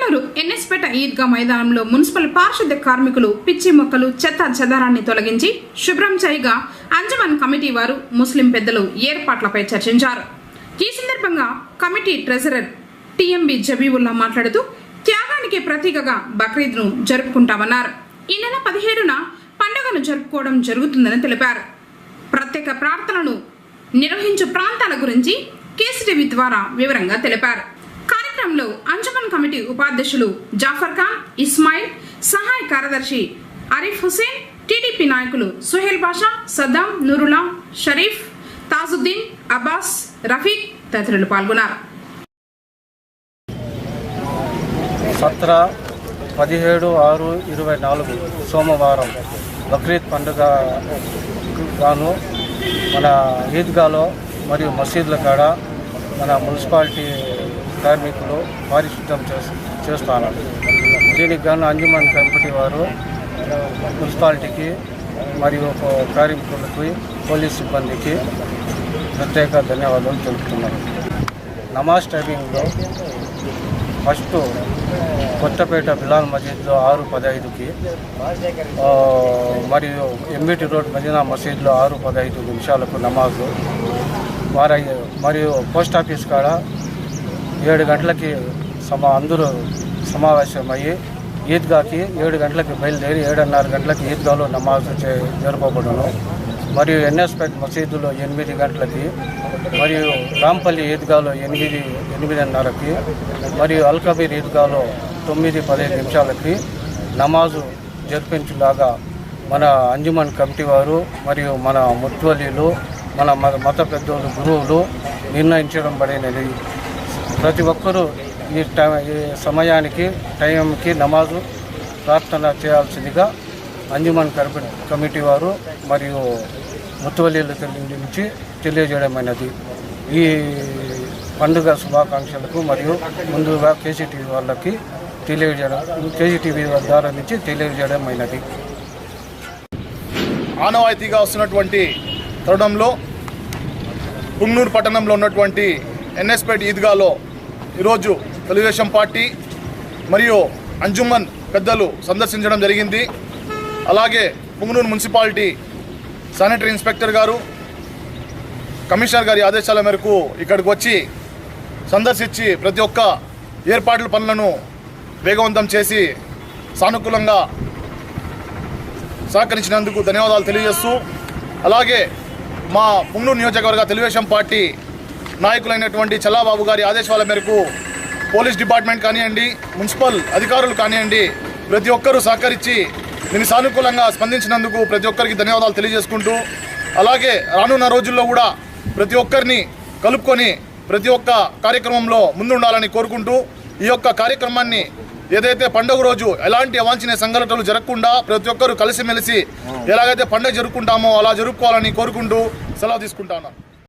పుంగనూరు ఎన్ఎస్పేట ఈద్గా మైదానంలో మున్సిపల్ పారిశుద్ధ్య కార్మికులు పిచ్చి మొక్కలు చెత్త చెదారాన్ని తొలగించి శుభ్రం చేయగా అంజుమన్ కమిటీ వారు ముస్లిం పెద్దలు ఏర్పాట్లపై చర్చించారు. ఈ సందర్భంగా కమిటీ ట్రెజరర్ టిఎంబి జబీవుల్లా మాట్లాడుతూ త్యాగానికి ప్రతీకగా బక్రీద్ను జరుపుకుంటామన్నారు. ఈ నెల 17న పండుగను జరుపుకోవడం జరుగుతుందని తెలిపారు. ప్రత్యేక ప్రార్థనలు నిర్వహించు ప్రాంతాల గురించి కేసీటీవీ ద్వారా వివరంగా తెలిపారు. కార్యక్రమంలో అంజుమన్ కమిటీ ఉపాధ్యక్షులు జాఫర్ ఖాన్, ఇస్మాయిల్, సహాయ కార్యదర్శి అరీఫ్ హుసేన్, టీడీపీ నాయకులు సుహేల్ బాషా, సద్దాం, నూరుల్లా, షరీఫ్, తాజుద్దీన్, అబ్బాస్, రఫీక్ తదితరులు పాల్గొన్నారు. 17/6/24 సోమవారం బక్రీద్ పండుగ గాను మన ఈద్గాలో మరియు మసీదుల కాడ మన మున్సిపాలిటీ కార్మికులు పారిశుద్ధ్యం చేస్తున్నారు. దీనికి గాను అంజుమన్ కమిటీ వారు మున్సిపాలిటీకి మరియు కార్మికులకి పోలీస్ సిబ్బందికి ప్రత్యేక ధన్యవాదాలు తెలుపుతున్నారు. నమాజ్ టైమింగ్లో ఫస్ట్ కొత్తపేట బిలాల్ మసీద్లో 6:15కి మరియు ఎంబీటీ రోడ్ మదీనా మసీద్లో 6:15 నమాజు మరియు పోస్ట్ ఆఫీస్ కాడ 7 గంటలకి అందరూ సమావేశమయ్యి ఈద్గాకి 7 గంటలకి బయలుదేరి 7:30 గంటలకి ఈద్గాలో నమాజు జరపబడును. మరియు ఎన్ఎస్పేట్ మసీదులో 8 గంటలకి మరియు రాంపల్లి ఈద్గాలో 8:30కి మరియు అల్కబీర్ ఈద్గాలో 9:15 నమాజు జరిపించేలాగా మన అంజుమన్ కమిటీ వారు మరియు మన ముత్వలీలు మన మత పెద్దలు గురువులు నిర్ణయించడం పడినది. ప్రతి ఒక్కరూ ఈ సమయానికి టైంకి నమాజు ప్రార్థన చేయాల్సిందిగా అంజుమన్ కమిటీ వారు మరియు ముత్వలీల నుంచి తెలియజేయడమైనది. ఈ పండుగ శుభాకాంక్షలకు మరియు ముందుగా కేసీటీవీ వాళ్ళకి కేసీటీవీ ద్వారా నుంచి తెలియజేయడమైనది. ఆనవాయితీగా వస్తున్నటువంటి తరుణంలో పుంగనూరు పట్టణంలో ఉన్నటువంటి ఎన్ఎస్పేట్ ఈద్గాలో ఈరోజు తెలుగుదేశం పార్టీ మరియు అంజుమన్ పెద్దలు సందర్శించడం జరిగింది. అలాగే పుంగనూరు మున్సిపాలిటీ శానిటరీ ఇన్స్పెక్టర్ గారు, కమిషనర్ గారి ఆదేశాల మేరకు ఇక్కడికి వచ్చి సందర్శించి ప్రతి ఒక్క ఏర్పాట్ల పనులను వేగవంతం చేసి సానుకూలంగా సహకరించినందుకు ధన్యవాదాలు తెలియజేస్తూ, అలాగే మా పుంగనూరు నియోజకవర్గ తెలుగుదేశం పార్టీ నాయకులైనటువంటి చల్లాబాబు గారి ఆదేశాల మేరకు పోలీస్ డిపార్ట్మెంట్ కానివ్వండి, మున్సిపల్ అధికారులు కానివ్వండి, ప్రతి ఒక్కరూ సహకరించి దీన్ని సానుకూలంగా స్పందించినందుకు ప్రతి ఒక్కరికి ధన్యవాదాలు తెలియజేసుకుంటూ, అలాగే రానున్న రోజుల్లో కూడా ప్రతి ఒక్కరిని కలుపుకొని ప్రతి ఒక్క కార్యక్రమంలో ముందుండాలని కోరుకుంటూ, ఈ యొక్క కార్యక్రమాన్ని ఏదైతే పండుగ రోజు ఎలాంటి అవాంఛనీయ సంఘటనలు జరగకుండా ప్రతి ఒక్కరూ కలిసిమెలిసి ఎలాగైతే పండుగ జరుపుకుంటామో అలా జరుపుకోవాలని కోరుకుంటూ సెలవు తీసుకుంటాను.